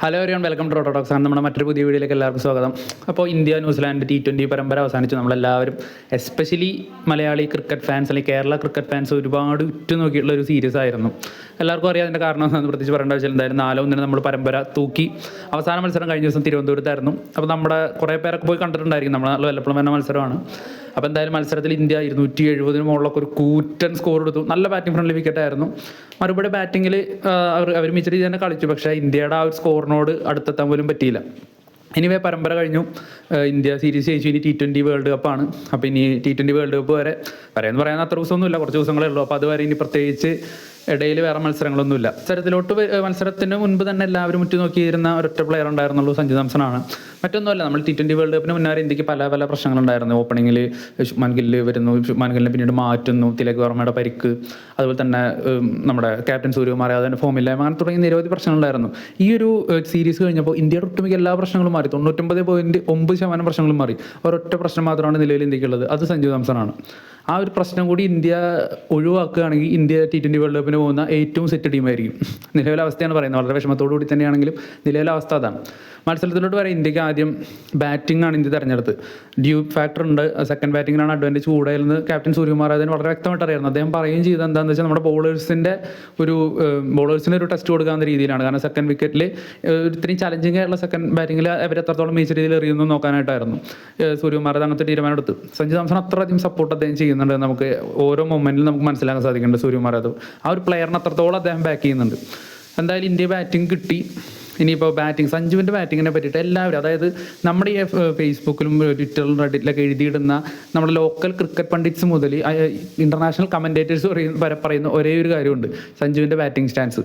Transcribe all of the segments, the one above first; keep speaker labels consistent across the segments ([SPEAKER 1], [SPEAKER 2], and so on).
[SPEAKER 1] Hello everyone, welcome to റോട്ടോക്സ് ആണ്. നമ്മുടെ മറ്റൊരു പുതിയ വീഡിയോയിലേക്ക് എല്ലാവർക്കും സ്വാഗതം. അപ്പോൾ ഇന്ത്യ ന്യൂസിലാൻഡ് T20 പരമ്പര അവസാനിച്ചു. നമ്മളെല്ലാവരും എസ്പെഷ്യലി മലയാളി ക്രിക്കറ്റ് ഫാൻസ് അല്ലെങ്കിൽ കേരള ക്രിക്കറ്റ് ഫാൻസ് ഒരുപാട് ഉറ്റുനോക്കിയിട്ടുള്ള ഒരു സീരീസ് ആയിരുന്നു. എല്ലാവർക്കും അറിയാം അതിൻ്റെ കാരണം എന്താണെന്ന് പ്രത്യേകിച്ച് പറയേണ്ട ആവശ്യം. എന്തായാലും 4-1 നമ്മൾ പരമ്പര തൂക്കി. അവസാന മത്സരം കഴിഞ്ഞ ദിവസം തിരുവനന്തപുരത്തായിരുന്നു. അപ്പോൾ നമ്മുടെ കുറേ പേരൊക്കെ പോയി കണ്ടിട്ടുണ്ടായിരിക്കും. നമ്മൾ വല്ലപ്പോഴും വരുന്ന മത്സരമാണ്. അപ്പോൾ എന്തായാലും മത്സരത്തിൽ ഇന്ത്യ 270 മുകളിലൊക്കെ ഒരു കൂറ്റൻ സ്കോർ എടുത്തു. നല്ല ബാറ്റിംഗ് ഫ്രണ്ട്ലി വിക്കറ്റ് ആയിരുന്നു. മറുപടി ബാറ്റിങ്ങിൽ അവർ മിച്ച രീതി തന്നെ കളിച്ചു. പക്ഷേ ഇന്ത്യയുടെ ആ ഒരു സ്കോറിനോട് അടുത്തെത്താൻ പോലും പറ്റിയില്ല. എനിവേ പരമ്പര കഴിഞ്ഞു. ഇന്ത്യ സീരീസ് ജയിച്ചു. ഇനി T20 വേൾഡ് കപ്പാണ്. അപ്പോൾ ഇനി T20 വേൾഡ് കപ്പ് വരെ പറയാൻ അത്ര ദിവസമൊന്നുമില്ല, കുറച്ച് ദിവസങ്ങളേ ഉള്ളൂ. അപ്പോൾ അതുവരെ ഇനി പ്രത്യേകിച്ച് ഇടയിൽ വേറെ മത്സരങ്ങളൊന്നുമില്ല. മത്സരത്തിന് മുൻപ് തന്നെ എല്ലാവരും ഉറ്റുനോക്കിയിരുന്ന ഒരൊറ്റ പ്ലെയർ ഉണ്ടായിരുന്നുള്ളൂ, സഞ്ജു സാംസണാണ്. മറ്റൊന്നുമല്ല, നമ്മൾ T20 വേൾഡ് കപ്പിന് മുന്നേ ഇന്ത്യക്ക് പല പ്രശ്നങ്ങളുണ്ടായിരുന്നു. ഓപ്പണിങ്ങിൽ ശുഭ്മാൻ ഗില്ല് വരുന്നു, ശുഭ്മാൻ ഗില്ലിനെ പിന്നീട് മാറ്റുന്നു, തിലക് വർമ്മയുടെ പരിക്ക്, അതുപോലെ തന്നെ നമ്മുടെ ക്യാപ്റ്റൻ സൂര്യകുമാർ യാദവിൻ്റെ ഫോമില്ലായ്മ, അങ്ങനെ തുടങ്ങിയ നിരവധി പ്രശ്നങ്ങളുണ്ടായിരുന്നു. ഈ ഒരു സീരീസ് കഴിഞ്ഞപ്പോൾ ഇന്ത്യയുടെ ഒട്ടുമിക്ക എല്ലാ പ്രശ്നങ്ങളും മാറി. 99.9% പ്രശ്നങ്ങളും മാറി. ഒരൊറ്റ പ്രശ്നം മാത്രമാണ് നിലവിൽ ഇന്ത്യക്കുള്ളത്, അത് സഞ്ജു സാംസണാണ്. ആ ഒരു പ്രശ്നം കൂടി ഇന്ത്യ ഒഴിവാക്കുകയാണെങ്കിൽ ഇന്ത്യ T20 വേൾഡ് കപ്പിന് പോകുന്ന ഏറ്റവും സെറ്റ് ടീമായിരിക്കും. നിലവിലെ അവസ്ഥയാണ് പറയുന്നത്. വളരെ വിഷമത്തോടു കൂടി തന്നെയാണെങ്കിലും നിലവിലെ അവസ്ഥ അതാണ്. മത്സരത്തിലോട്ട് വരെ ഇന്ത്യക്ക് ആദ്യം ബാറ്റിംഗ് ആണ് ഇന്ത്യ തിരഞ്ഞെടുത്ത്. ഡ്യൂ ഫാക്ടർ ഉണ്ട്, സെക്കൻഡ് ബാറ്റിങ്ങിനാണ് അഡ്വാൻറ്റേജ് കൂടുതലെന്ന് ക്യാപ്റ്റൻ സൂര്യകുമാർ അതിന് വളരെ വ്യക്തമായിട്ട് അറിയായിരുന്നു. അദ്ദേഹം പറയുകയും ചെയ്തത് എന്താണെന്ന് വെച്ചാൽ നമ്മുടെ ബോളേഴ്സിന് ഒരു ടെസ്റ്റ് കൊടുക്കാവുന്ന രീതിയിലാണ്. കാരണം സെക്കൻഡ് വിക്കറ്റിൽ ഇത്രയും ചലഞ്ചിങ് ആയിട്ടുള്ള സെക്കൻഡ് ബാറ്റിങ്ങിൽ അവർ എത്രത്തോളം മികച്ച രീതിയിൽ എറിയുന്നു നോക്കാനായിട്ടായിരുന്നു സൂര്യകുമാർ അങ്ങനത്തെ തീരുമാനം എടുത്ത്. സഞ്ജു സാംസൺ അത്രയധികം സപ്പോർട്ട് അദ്ദേഹം ചെയ്യുന്നുണ്ട്. നമുക്ക് ഓരോ മൊമെൻറ്റിലും നമുക്ക് മനസ്സിലാക്കാൻ സാധിക്കുന്നുണ്ട് സൂര്യകുമാർ അത് ആ ഒരു പ്ലെയറിന് അത്രത്തോളം അദ്ദേഹം ബാക്ക് ചെയ്യുന്നുണ്ട്. എന്തായാലും ഇന്ത്യ ബാറ്റിംഗ് കിട്ടി. ഇനിയിപ്പോൾ സഞ്ജുവിൻ്റെ ബാറ്റിങ്ങിനെ പറ്റിയിട്ട് എല്ലാവരും, അതായത് നമ്മുടെ ഈ ഫേസ്ബുക്കിലും ട്വിറ്ററിലും റെഡിറ്റിലൊക്കെ എഴുതിയിടുന്ന നമ്മുടെ ലോക്കൽ ക്രിക്കറ്റ് പണ്ഡിറ്റ്സ് മുതൽ ഇൻ്റർനാഷണൽ കമൻറ്റേറ്റേഴ്സ് പറയുന്ന ഒരേ ഒരു കാര്യമുണ്ട്: സഞ്ജുവിൻ്റെ ബാറ്റിംഗ് സ്റ്റാൻസ്,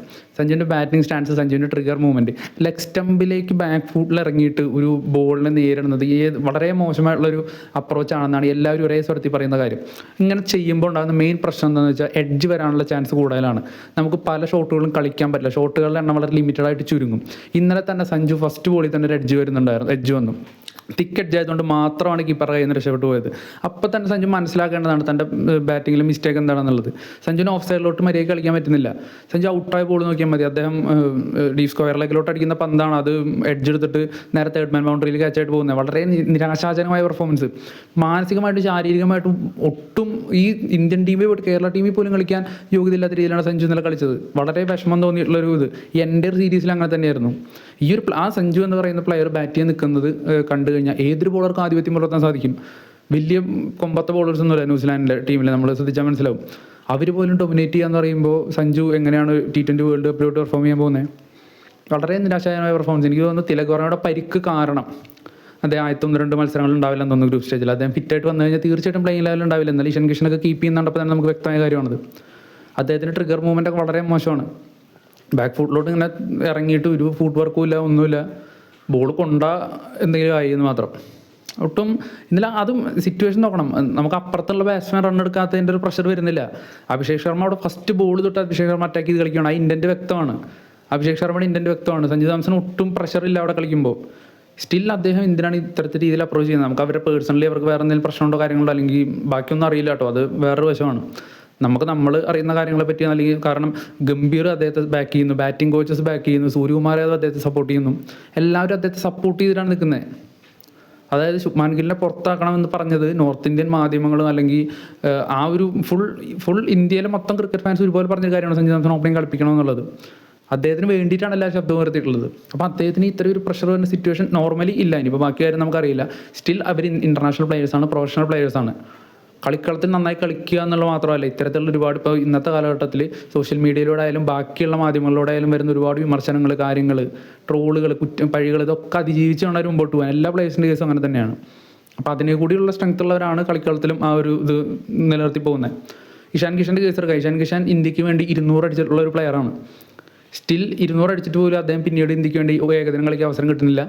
[SPEAKER 1] സഞ്ജുവിൻ്റെ ട്രിഗർ മൂവ്മെൻറ്റ്. ലെഗ് സ്റ്റമ്പിലേക്ക് ബാക്ക് ഫുട്ടിൽ ഇറങ്ങിയിട്ട് ഒരു ബോളിനെ നേരിടുന്നത് വളരെ മോശമായിട്ടുള്ളൊരു അപ്രോച്ചാണെന്നാണ് എല്ലാവരും ഒരേ സ്വരത്തിൽ പറയുന്ന കാര്യം. ഇങ്ങനെ ചെയ്യുമ്പോൾ ഉണ്ടാകുന്ന മെയിൻ പ്രശ്നം എന്താണെന്ന് വെച്ചാൽ എഡ്ജ് വരാനുള്ള ചാൻസ് കൂടുതലാണ്. നമുക്ക് പല ഷോട്ടുകളും കളിക്കാൻ പറ്റില്ല. ഷോട്ടുകളുടെ എണ്ണം വളരെ ലിമിറ്റഡ് ആയിട്ട് ചുരുങ്ങും. ഇന്നലെ തന്നെ സഞ്ജു ഫസ്റ്റ് ബോളിൽ തന്നെ ഒരു എഡ്ജ് വന്നു. തിക്ക് എഡ്ജ് ആയതുകൊണ്ട് മാത്രമാണ് കീപ്പറുടെ കയ്യിൽ നിന്ന് രക്ഷപ്പെട്ടു പോയത്. അപ്പോൾ തന്നെ സഞ്ജു മനസ്സിലാക്കേണ്ടതാണ് തൻ്റെ ബാറ്റിങ്ങിൽ മിസ്റ്റേക്ക് എന്താണെന്നുള്ളത്. സഞ്ജുവിന് ഓഫ് സൈഡിലോട്ട് മര്യാദ കളിക്കാൻ പറ്റുന്നില്ല. സഞ്ജു ഔട്ടായ ബോൾ നോക്കിയാൽ മതി. അദ്ദേഹം ഡീപ് സ്ക്വയർ ലെഗിലോട്ട് അടിക്കുന്ന പന്താണ്. അത് എഡ്ജ് എടുത്തിട്ട് നേരെ തേർഡ് മാൻ ബൗണ്ടറിയിൽ ക്യാച്ചായിട്ട് പോകുന്നത്. വളരെ നിരാശാജനകമായ പെർഫോമൻസ്. മാനസികമായിട്ടും ശാരീരികമായിട്ടും ഒട്ടും ഈ ഇന്ത്യൻ ടീമിൽ പോയിട്ട് കേരള ടീമിൽ പോലും കളിക്കാൻ യോഗ്യതയില്ലാത്ത രീതിയിലാണ് സഞ്ജു ഇന്നലെ കളിച്ചത്. വളരെ വിഷമം തോന്നിയിട്ടുള്ളൊരു ഈ എൻ്റെ സീരീസിൽ അങ്ങനെ തന്നെയായിരുന്നു. ആ സഞ്ജു എന്ന് പറയുന്ന പ്ലെയർ ബാറ്റ് ചെയ്യാൻ നിൽക്കുന്നത് കണ്ടു കഴിഞ്ഞാൽ ഏതൊരു ബോളർക്ക് ആധിപത്യം പുലർത്താൻ സാധിക്കും. വലിയ കൊമ്പത്തെ ബോളേഴ്സ് ഒന്നുമില്ല ന്യൂസിലാൻഡിൻ്റെ ടീമിൽ, നമ്മൾ ശ്രദ്ധിച്ചാൽ മനസ്സിലാവും. അവർ പോലും ഡൊമിനേറ്റ് ചെയ്യാന്ന് പറയുമ്പോൾ സഞ്ജു എങ്ങനെയാണ് T20 വേൾഡ് കപ്പിലോട്ട് പെർഫോം ചെയ്യാൻ പോകുന്നത്? വളരെ നിരാശാജനകമായ പെർഫോമൻസ്. എനിക്ക് തോന്നുന്നു തിലക് വർമ്മയുടെ പരിക്ക് കാരണം അദ്ദേഹം 1-2 മത്സരങ്ങൾ ഉണ്ടാവില്ലെന്ന് തോന്നുന്നു ഗ്രൂപ്പ് സ്റ്റേജിൽ. അദ്ദേഹം ഫിറ്റായിട്ട് വന്നു കഴിഞ്ഞാൽ തീർച്ചയായിട്ടും പ്ലേയിങ് ലെവലിൽ ഉണ്ടാവില്ല. എന്നാലും ഇഷൻ കിഷനൊക്കെ കീപ്പ് ചെയ്യുന്നുണ്ടപ്പോൾ തന്നെ നമുക്ക് വ്യക്തമായ കാര്യമാണത്. അദ്ദേഹത്തിൻ്റെ ട്രിഗർ മൂവ്മെൻ്റ് ഒക്കെ വളരെ മോശമാണ്. ബാക്ക് ഫുട്ടിലോട്ട് ഇങ്ങനെ ഇറങ്ങിയിട്ട് ഒരു ഫുട് വർക്കും ഇല്ല, ഒന്നുമില്ല. ബോൾ എന്തെങ്കിലും ആയി എന്ന് മാത്രം. ഒട്ടും ഇന്നലെ അതും സിറ്റുവേഷൻ നോക്കണം. നമുക്ക് അപ്പുറത്തുള്ള ബാറ്റ്സ്മാൻ റൺ എടുക്കാത്തതിൻ്റെ ഒരു പ്രഷർ വരുന്നില്ല. അഭിഷേക് ശർമ്മ അവിടെ ഫസ്റ്റ് ബോൾ തൊട്ട് അഭിഷേക് ശർമ്മ അറ്റാക്ക് ചെയ്ത് കളിക്കുകയാണ്. ആ ഇൻറ്റൻറ്റ് വ്യക്തമാണ്. അഭിഷേക് ശർമ്മയുടെ ഇൻറ്റൻറ്റ് വ്യക്തമാണ്. സഞ്ജു സാംസൺ ഒട്ടും പ്രഷറില്ല അവിടെ കളിക്കുമ്പോൾ. സ്റ്റിൽ അദ്ദേഹം എന്തിനാണ് ഇത്തരത്തിൽ രീതിയിൽ അപ്രോച്ച് ചെയ്യുന്നത്? നമുക്ക് അവരുടെ പേഴ്സണലി അവർക്ക് വേറെ എന്തെങ്കിലും പ്രശ്നമുണ്ടോ കാര്യങ്ങളോ അല്ലെങ്കിൽ ബാക്കിയൊന്നും അറിയില്ല കേട്ടോ. അത് വേറൊരു വശമാണ്. നമ്മൾ അറിയുന്ന കാര്യങ്ങളെ പറ്റി അല്ലെങ്കിൽ കാരണം ഗംഭീർ അദ്ദേഹത്തെ ബാക്ക് ചെയ്യുന്നു, ബാറ്റിംഗ് കോച്ചസ് ബാക്ക് ചെയ്യുന്നു, സൂര്യകുമാർ യാദവ് അദ്ദേഹത്തെ സപ്പോർട്ട് ചെയ്യുന്നു. എല്ലാവരും അദ്ദേഹത്തെ സപ്പോർട്ട് ചെയ്തിട്ടാണ് നിൽക്കുന്നത്. അതായത് ശുഭ്മാൻ ഗില്ലിനെ പുറത്താക്കണമെന്ന് പറഞ്ഞത് നോർത്ത് ഇന്ത്യൻ മാധ്യമങ്ങളും അല്ലെങ്കിൽ ആ ഒരു ഫുൾ ഇന്ത്യയിലെ മൊത്തം ക്രിക്കറ്റ് ഫാൻസ് ഒരുപോലെ പറഞ്ഞൊരു കാര്യമാണ് സഞ്ജു സാംസൺ ഓപ്പണിംഗ് കളിപ്പിക്കണം എന്നുള്ളത്. അദ്ദേഹത്തിന് വേണ്ടിയിട്ടാണ് എല്ലാ ശബ്ദവും വരുത്തിയിട്ടുള്ളത്. അപ്പോൾ അദ്ദേഹത്തിന് ഇത്രയും ഒരു പ്രഷർ വരുന്ന സിറ്റുവേഷൻ നോർമലി ഇല്ല. ഇനിയിപ്പോൾ ബാക്കി കാര്യം നമുക്കറിയില്ല. സ്റ്റിൽ അവർ ഇൻ്റർനാഷണൽ പ്ലെയേഴ്സാണ്, പ്രൊഫഷണൽ പ്ലെയേഴ്സാണ്. കളിക്കളത്തിൽ നന്നായി കളിക്കുക എന്നുള്ളത് മാത്രമല്ല, ഇത്തരത്തിലുള്ള ഒരുപാട് ഇപ്പോൾ ഇന്നത്തെ കാലഘട്ടത്തിൽ സോഷ്യൽ മീഡിയയിലൂടെ ആയാലും ബാക്കിയുള്ള മാധ്യമങ്ങളിലൂടെ ആയാലും വരുന്ന ഒരുപാട് വിമർശനങ്ങൾ, കാര്യങ്ങൾ, ട്രോളുകൾ, പഴികൾ, ഇതൊക്കെ അതിജീവിച്ചാണ് അവർ മുമ്പോട്ട് പോകാൻ. എല്ലാ പ്ലേയേഴ്സിൻ്റെ കേസും അങ്ങനെ തന്നെയാണ്. അപ്പോൾ അതിനെ കൂടിയുള്ള സ്ട്രെങ്ത് ഉള്ളവരാണ് കളിക്കളത്തിലും ആ ഒരു ഇത് നിലനിർത്തി പോകുന്നത്. ഇഷാൻ കിഷൻ്റെ കേസ് എടുക്കുക. ഇഷാൻ കിഷൻ ഇന്ത്യക്ക് വേണ്ടി 200 അടിച്ചിട്ടുള്ള ഒരു പ്ലെയറാണ്. സ്റ്റിൽ 200 അടിച്ചിട്ട് പോലും അദ്ദേഹം പിന്നീട് ഇന്ത്യക്ക് വേണ്ടി ഏകദിനം കളിക്കാൻ അവസരം കിട്ടുന്നില്ല.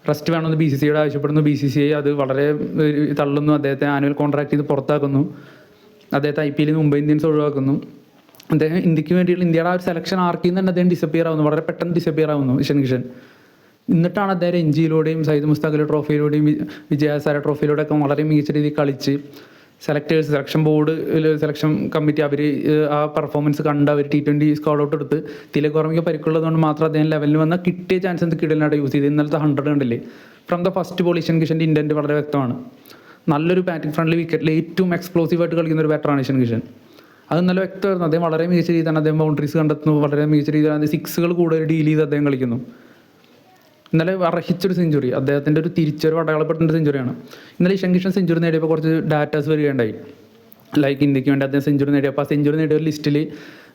[SPEAKER 1] റെസ്റ്റ് വേണമെന്ന് BCCI ആവശ്യപ്പെടുന്നു. BCCI അത് വളരെ തള്ളുന്നു. അദ്ദേഹത്തെ ആനുവൽ കോൺട്രാക്ട് ചെയ്ത് പുറത്താക്കുന്നു. അദ്ദേഹത്തെ IPL മുംബൈ ഇന്ത്യൻസ് ഒഴിവാക്കുന്നു. അദ്ദേഹം ഇന്ത്യക്ക് വേണ്ടിയുള്ള ഇന്ത്യയുടെ ആ ഒരു സെലക്ഷൻ ആർക്കിൽ നിന്ന് തന്നെ അദ്ദേഹം ഡിസപ്പിയർ ആവുന്നു. വളരെ പെട്ടെന്ന് ഡിസപ്പിയർ ആവുന്നു ഇഷൻ കിഷൻ. എന്നിട്ടാണ് അദ്ദേഹം രഞ്ജിയിലൂടെയും സയ്യിദ് മുസ്താഖ് അലി ട്രോഫിയിലൂടെയും വിജയസാര ട്രോഫിയിലൂടെയൊക്കെ വളരെ മികച്ച രീതിയിൽ കളിച്ച് സെലക്ഷൻ ബോർഡ് സെലക്ഷൻ കമ്മിറ്റി അവർ ആ പെർഫോമൻസ് കണ്ട് അവർ T20 സ്കോഡ് ഔട്ട് എടുത്ത് തിലക് വർമ്മയ്ക്ക് പരിക്കുള്ളതുകൊണ്ട് മാത്രം അദ്ദേഹം ലെവലിൽ വന്ന കിട്ടിയ ചാൻസ് കിടലിനായിട്ട് യൂസ് ചെയ്ത്. ഇന്നലത്തെ 100 കണ്ടില്ലേ, from the first ball Ishan കിഷൻ്റെ ഇൻറ്റൻറ്റ് വളരെ വ്യക്തമാണ്. നല്ലൊരു ബാറ്റിംഗ് ഫ്രണ്ട്ലി വിക്കറ്റിൽ ഏറ്റവും എക്സ്പ്ലോസീവായിട്ട് കളിക്കുന്ന ഒരു ബാറ്ററാണ് ഇഷൻ കിഷൻ. അത് നല്ല വ്യക്തമായിരുന്നു. അദ്ദേഹം വളരെ മികച്ച രീതിയിലാണ് അദ്ദേഹം ബൗണ്ടറീസ് കണ്ടെത്തുന്നു, വളരെ മികച്ച രീതിയിലാണ് സിക്സുകൾ കൂടുതൽ ഡീൽ ചെയ്ത് അദ്ദേഹം കളിക്കുന്നു. ഇന്നലെ അർഹിച്ചൊരു സെഞ്ചുറി, അദ്ദേഹത്തിൻ്റെ ഒരു തിരിച്ചൊരു അടയാളപ്പെട്ട സെഞ്ചുറിയാണ്. ഇന്നലെ ഇഷൻ കിഷൻ സെഞ്ചുറി നേടിയപ്പോൾ കുറച്ച് ഡാറ്റാസ് വരികയുണ്ടായി. ലൈക്ക് ഇന്ത്യക്ക് വേണ്ടി അദ്ദേഹം സെഞ്ചുറി നേടിയപ്പോൾ ആ സെഞ്ചുറി നേടിയ ഒരു ലിസ്റ്റിൽ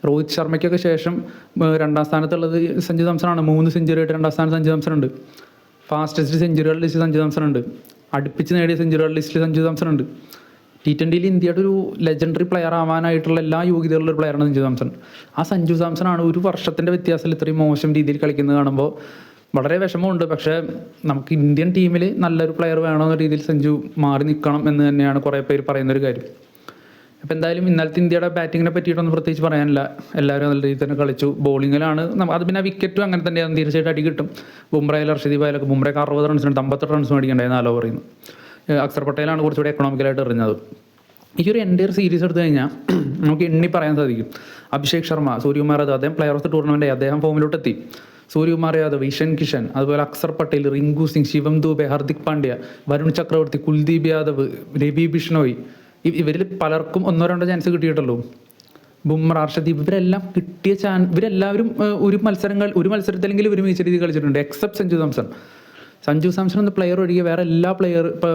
[SPEAKER 1] രോഹിത് ശർമ്മയ്ക്കൊക്കെ ശേഷം 2ാം സ്ഥാനത്തുള്ളത് സഞ്ജു സാംസണാണ്. 3 സെഞ്ചുറി ആയിട്ട് 2ാം സ്ഥാനത്ത് സഞ്ജു സാംസൺ ഉണ്ട്. ഫാസ്റ്റസ്റ്റ് സെഞ്ചുറികളുടെ ലിസ്റ്റ് സഞ്ജു സാംസൺ ഉണ്ട്. അടുപ്പിച്ച് നേടിയ സെഞ്ചുറികളുടെ ലിസ്റ്റിൽ സഞ്ജു സാംസൺ ഉണ്ട്. T20 ഇന്ത്യയുടെ ഒരു ലെജൻഡറി പ്ലെയർ ആവാനായിട്ടുള്ള എല്ലാ യോഗ്യതകളുള്ള ഒരു പ്ലെയറാണ് സഞ്ജു സാംസൺ. ആ സഞ്ജു സാംസണാണ് ഒരു വർഷത്തിൻ്റെ വ്യത്യാസത്തിൽ ഇത്രയും മോശം രീതിയിൽ കളിക്കുന്നത് കാണുമ്പോൾ വളരെ വിഷമമുണ്ട്. പക്ഷേ നമുക്ക് ഇന്ത്യൻ ടീമിൽ നല്ലൊരു പ്ലെയർ വേണമെന്ന രീതിയിൽ സഞ്ജു മാറി നിൽക്കണം എന്ന് തന്നെയാണ് കുറേ പേര് പറയുന്നൊരു കാര്യം. അപ്പോൾ എന്തായാലും ഇന്നലത്തെ ഇന്ത്യയുടെ ബാറ്റിങ്ങിനെ പറ്റിയിട്ടൊന്നും പ്രത്യേകിച്ച് പറയാനില്ല. എല്ലാവരും നല്ല രീതിയിൽ തന്നെ കളിച്ചു. ബോളിങ്ങിലാണ് അത് പിന്നെ വിക്കറ്റും അങ്ങനെ തന്നെയാണ്, തീർച്ചയായിട്ടും അടി കിട്ടും. ബുംറയിൽ ഹർഷദീപ് ആയാലൊക്കെ ബുംറയ്ക്ക് 60 റൺസിനുണ്ട്, 58 റൺസ് മേടിക്കണ്ടായി 4 ഓവറിൽ നിന്ന്. അക്സർ പട്ടേലാണ് കുറച്ചുകൂടി എക്കണോമിക്കലായിട്ട് എറിഞ്ഞത്. ഈ ഒരു എൻ്റയർ സീരീസ് എടുത്തു കഴിഞ്ഞാൽ നമുക്ക് എണ്ണി പറയാൻ സാധിക്കും. അഭിഷേക് ശർമ്മ, സൂര്യകുമാർ യാദവ്, അദ്ദേഹം പ്ലെയർ ഓഫ് ദ ടൂർണമെൻറ്റായി, അദ്ദേഹം ഫോമിലോട്ടെത്തി. സൂര്യകുമാർ യാദവ്, ഇഷൻ കിഷൻ, അതുപോലെ അക്സർ പട്ടേൽ, റിങ്കു സിംഗ്, ശിവം ദൂബെ, ഹർദിക് പാണ്ഡ്യ, വരുൺ ചക്രവർത്തി, കുൽദീപ് യാദവ്, രവി ബിഷ്ണോയ്, ഇവരിൽ പലർക്കും 1-2 ചാൻസ് കിട്ടിയിട്ടുള്ളൂ. ബുംറ, ഹർഷദീപ്, ഇവരെല്ലാം കിട്ടിയ ഇവരെല്ലാവരും ഒരു മത്സരത്തിലെങ്കിലും ഒരു മികച്ച രീതിയിൽ കളിച്ചിട്ടുണ്ട്, എക്സെപ്റ്റ് സഞ്ജു സാംസൺ എന്ന പ്ലെയർ ഒഴികെ വേറെ എല്ലാ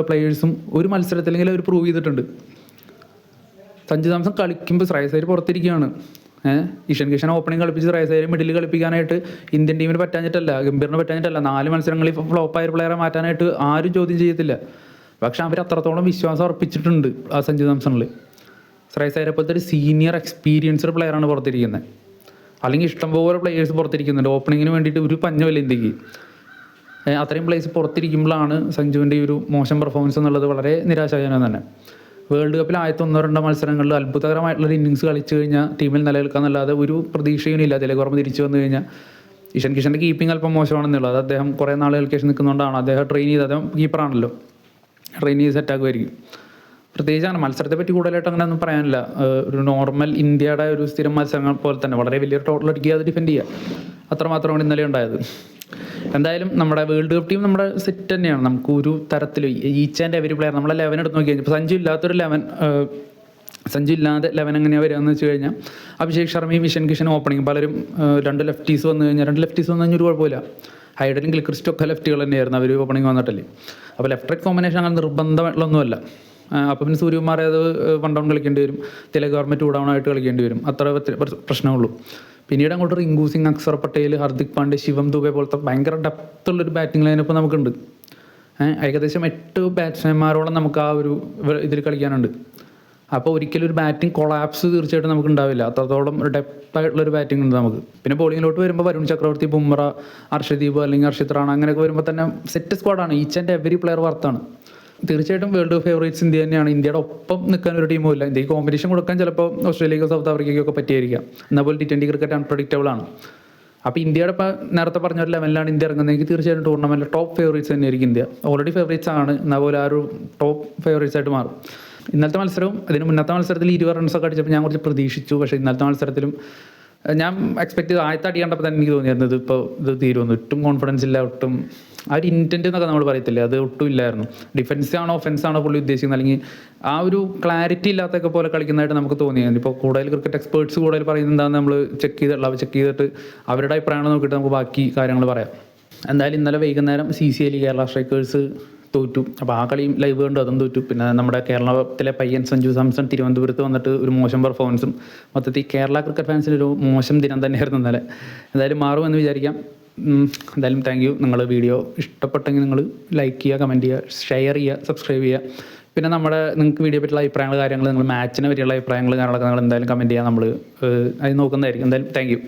[SPEAKER 1] പ്ലെയേഴ്സും ഒരു മത്സരത്തിലെങ്കിലും അവർ പ്രൂവ് ചെയ്തിട്ടുണ്ട്. സഞ്ജു സാംസൺ കളിക്കുമ്പോൾ ശ്രേയസ് അയ്യർ പുറത്തിരിക്കുകയാണ്. ഇഷൻ കിഷൻ ഓപ്പണിംഗ് കളിപ്പിച്ച് ശ്രേയസ് അയ്യർ മിഡിൽ കളിപ്പിക്കാനായിട്ട് ഇന്ത്യൻ ടീമിന് പറ്റാഞ്ഞിട്ടല്ല, ഗംഭീറിന് പറ്റാഞ്ഞിട്ടല്ല. 4 മത്സരങ്ങളിൽ ഫ്ലോപ്പായ പ്ലെയറെ മാറ്റാനായിട്ട് ആരും ചോദ്യം ചെയ്യത്തില്ല. പക്ഷെ അവർ അത്രത്തോളം വിശ്വാസം അർപ്പിച്ചിട്ടുണ്ട് ആ സഞ്ജു സാംസണിൽ. ശ്രേയസ് അയ്യരെ പോലത്തെ ഒരു സീനിയർ എക്സ്പീരിയൻസ്ഡ് പ്ലെയറാണ് പുറത്തിരിക്കുന്നത്. അല്ലെങ്കിൽ ഇഷ്ടംപോലെ പ്ലെയേഴ്സ് പുറത്തിരിക്കുന്നുണ്ട് ഓപ്പണിങ്ങിന് വേണ്ടിയിട്ട്. ഒരു പഞ്ഞമില്ല ഇന്ത്യക്ക്. അത്രയും പ്ലേസ് പുറത്തിരിക്കുമ്പോഴാണ് സഞ്ജുവിൻ്റെ ഈ ഒരു മോശം പെർഫോമൻസ് എന്നുള്ളത് വളരെ നിരാശാജനകം തന്നെ. വേൾഡ് കപ്പിൽ 1-2 മത്സരങ്ങളിൽ അത്ഭുതകരമായിട്ടുള്ളൊരു ഇന്നിങ്സ് കളിച്ചു കഴിഞ്ഞാൽ ടീമിൽ നിലനിൽക്കാന്നല്ലാതെ ഒരു പ്രതീക്ഷയും ഇല്ല. തിലക് വർമ്മ തിരിച്ചു വന്നു കഴിഞ്ഞാൽ ഇഷൻ കിഷൻ്റെ കീപ്പിംഗ് അല്പം മോശമാണെന്നുള്ളത്. അദ്ദേഹം കുറേ നാളുകൾക്ക് ശേഷം നിൽക്കുന്നതുകൊണ്ടാണ്. അദ്ദേഹം ട്രെയിൻ ചെയ്ത്, അദ്ദേഹം കീപ്പറാണല്ലോ, ട്രെയിൻ ചെയ്ത് സെറ്റാക്കുമായിരിക്കും. പ്രത്യേകിച്ച് അങ്ങനെ മത്സരത്തെ പറ്റി കൂടുതലായിട്ട് അങ്ങനെ ഒന്നും പറയാനില്ല. ഒരു നോർമൽ ഇന്ത്യയുടെ ഒരു സ്ഥിരം മത്സരങ്ങൾ പോലെ തന്നെ വളരെ വലിയൊരു ടോട്ടൽ അടിക്കുക, അത് ഡിഫെൻഡ് ചെയ്യുക, അത്രമാത്രമാണ് ഇന്നലെ ഉണ്ടായത്. എന്തായാലും നമ്മുടെ വേൾഡ് കപ്പ് ടീം നമ്മുടെ സെറ്റ് തന്നെയാണ്. നമുക്ക് ഒരു തരത്തിൽ ഈച്ച് ആൻഡ് എവരി പ്ലെയർ നമ്മളെ 11 എടുത്ത് നോക്കി കഴിഞ്ഞാൽ ഇപ്പോൾ സഞ്ജു ഇല്ലാതെ 11 എങ്ങനെയാണ് വരിക എന്ന് വെച്ച് കഴിഞ്ഞാൽ അഭിഷേക് ശർമ്മയും ഇഷൻ കിഷനും ഓപ്പണിങ്, പലരും 2 ലെഫ്റ്റീസ് വന്നു കഴിഞ്ഞാൽ ഒരു കുഴപ്പമില്ല. ഹൈഡനും ഗിൽക്രിസ്റ്റും ഒക്കെ ലെഫ്റ്റുകൾ തന്നെയായിരുന്നു അവർ ഓപ്പണിങ് വന്നിട്ടല്ലേ. അപ്പോൾ ലെഫ്റ്റ് റൈറ്റ് കോമ്പിനേഷൻ അങ്ങനെ നിർബന്ധമായിട്ടുള്ളൊന്നുമല്ല. അപ്പോൾ പിന്നെ സൂര്യകുമാർ യാദവ് 1 ഡൗൺ കളിക്കേണ്ടി വരും, തിലക് വർമ്മ 2 ഡൗൺ ആയിട്ട് കളിക്കേണ്ടി വരും, അത്ര പ്രശ്നമുള്ളൂ. പിന്നീട് അങ്ങോട്ട് റിങ്കു സിംഗ്, അക്സർ പട്ടേൽ, ഹർദിക് പാണ്ഡ്യ, ശിവം ദുബെ പോലത്തെ ഭയങ്കര ഡെപ്തുള്ളൊരു ബാറ്റിംഗ് ലൈനപ്പ് നമുക്കുണ്ട്. ഏകദേശം 8 ബാറ്റ്സ്മാൻമാരോളം നമുക്ക് ആ ഒരു ഇതിൽ കളിക്കാനുണ്ട്. അപ്പോൾ ഒരിക്കലും ഒരു ബാറ്റിംഗ് കൊളാപ്സ് തീർച്ചയായിട്ടും നമുക്ക് ഉണ്ടാവില്ല. അത്രത്തോളം ഡെപ്തായിട്ടുള്ളൊരു ബാറ്റിംഗ് ഉണ്ട് നമുക്ക്. പിന്നെ ബോളിങ്ങിലോട്ട് വരുമ്പോൾ വരുൺ ചക്രവർത്തി, ബുംറ, ഹർഷദീപ് അല്ലെങ്കിൽ ഹർഷിത് റാണ അങ്ങനെയൊക്കെ വരുമ്പോൾ തന്നെ സെറ്റ് സ്ക്വാഡാണ്. ഈച്ച് ആൻഡ് എവരി പ്ലെയർ വർത്താണ്. തീർച്ചയായിട്ടും വേൾഡ് ഫേവറേറ്റ്സ് ഇന്ത്യ തന്നെയാണ്. ഇന്ത്യയുടെ ഒപ്പം നിൽക്കാൻ ഒരു ടീമും ഇല്ല. ഇന്ത്യക്ക് കോമ്പറ്റീഷൻ കൊടുക്കാൻ ചിലപ്പോൾ ഓസ്ട്രേലിയക്കോ സൗത്ത് ആഫ്രിക്കയ്ക്കൊക്കെ പറ്റിയായിരിക്കാം. എന്നാൽ പോലും T20 ക്രിക്കറ്റ് അൺപ്രഡിക്റ്റബിൾ ആണ്. അപ്പോൾ ഇന്ത്യയുടെ ഇപ്പോൾ നേരത്തെ പറഞ്ഞ ഒരു ലെവലിലാണ് ഇന്ത്യ ഇറങ്ങുന്നതെങ്കിൽ തീർച്ചയായിട്ടും ടൂർണമെൻറ്റിൽ ടോപ്പ് ഫേവറേറ്റ്സ് തന്നെയായിരിക്കും ഇന്ത്യ. ഓൾറെഡി ഫേവറേറ്റ്സ് ആണ്, എന്നാൽ പോലെ ആ ഒരു ടോപ്പ് ഫേവറേറ്റ്സ് ആയിട്ട് മാറും. ഇന്നലത്തെ മത്സരവും അതിന് മുന്നത്തെ മത്സരത്തിൽ 20 റൺസൊക്കെ അടിച്ചപ്പോൾ ഞാൻ കുറച്ച് പ്രതീക്ഷിച്ചു. പക്ഷേ ഇന്നലത്തെ മത്സരത്തിലും ഞാൻ എക്സ്പെക്ട് ചെയ്ത് ആദ്യത്തെ അടി കണ്ടപ്പോൾ തന്നെ എനിക്ക് തോന്നിയായിരുന്നു ഇത് തീരുമെന്ന്. ഒട്ടും കോൺഫിഡൻസ് ഇല്ല, ഒട്ടും ആ ഒരു ഇൻറ്റൻറ്റ് എന്നൊക്കെ നമ്മൾ പറയത്തില്ലേ, അത് ഒട്ടും ഇല്ലായിരുന്നു. ഡിഫൻസ് ആണോ ഒഫൻസ് ആണോ പുള്ളി ഉദ്ദേശിക്കുന്നത്, അല്ലെങ്കിൽ ആ ഒരു ക്ലാരിറ്റി ഇല്ലാത്തൊക്കെ പോലെ കളിക്കുന്നതായിട്ട് നമുക്ക് തോന്നിയായിരുന്നു. ഇപ്പോൾ കൂടുതൽ ക്രിക്കറ്റ് എക്സ്പേർട്സ് കൂടുതൽ പറയുന്നത് എന്താണെന്ന് നമ്മൾ ചെക്ക് ചെയ്തിട്ട് അവരുടെ അഭിപ്രായങ്ങൾ നോക്കിയിട്ട് നമുക്ക് ബാക്കി കാര്യങ്ങൾ പറയാം. എന്തായാലും ഇന്നലെ വൈകുന്നേരം CCL കേരള സ്ട്രൈക്കേഴ്സ് തോറ്റു. അപ്പോൾ ആ കളിയും ലൈവ് കണ്ടു, അതും തോറ്റു. പിന്നെ നമ്മുടെ കേരളത്തിലെ പയ്യൻ സഞ്ജു സാംസൺ തിരുവനന്തപുരത്ത് വന്നിട്ട് ഒരു മോശം പെർഫോമൻസും, മൊത്തത്തിൽ കേരള ക്രിക്കറ്റ് ഫാൻസിനൊരു മോശം ദിനം തന്നെയായിരുന്നു ഇന്നലെ. എന്തായാലും മാറുമെന്ന് വിചാരിക്കാം. എന്തായാലും താങ്ക് യു. നിങ്ങൾ വീഡിയോ ഇഷ്ടപ്പെട്ടെങ്കിൽ നിങ്ങൾ ലൈക്ക് ചെയ്യുക, കമൻറ്റ് ചെയ്യുക, ഷെയർ ചെയ്യുക, സബ്സ്ക്രൈബ് ചെയ്യുക. പിന്നെ നിങ്ങൾക്ക് വീഡിയോ പറ്റിയുള്ള അഭിപ്രായങ്ങൾ, നിങ്ങൾ മാച്ചിനെ പറ്റിയുള്ള അഭിപ്രായങ്ങൾ കാര്യങ്ങളൊക്കെ നിങ്ങൾ എന്തായാലും കമൻറ്റ് ചെയ്യുക. നമ്മൾ അത് നോക്കുന്നതായിരിക്കും. എന്തായാലും താങ്ക് യു.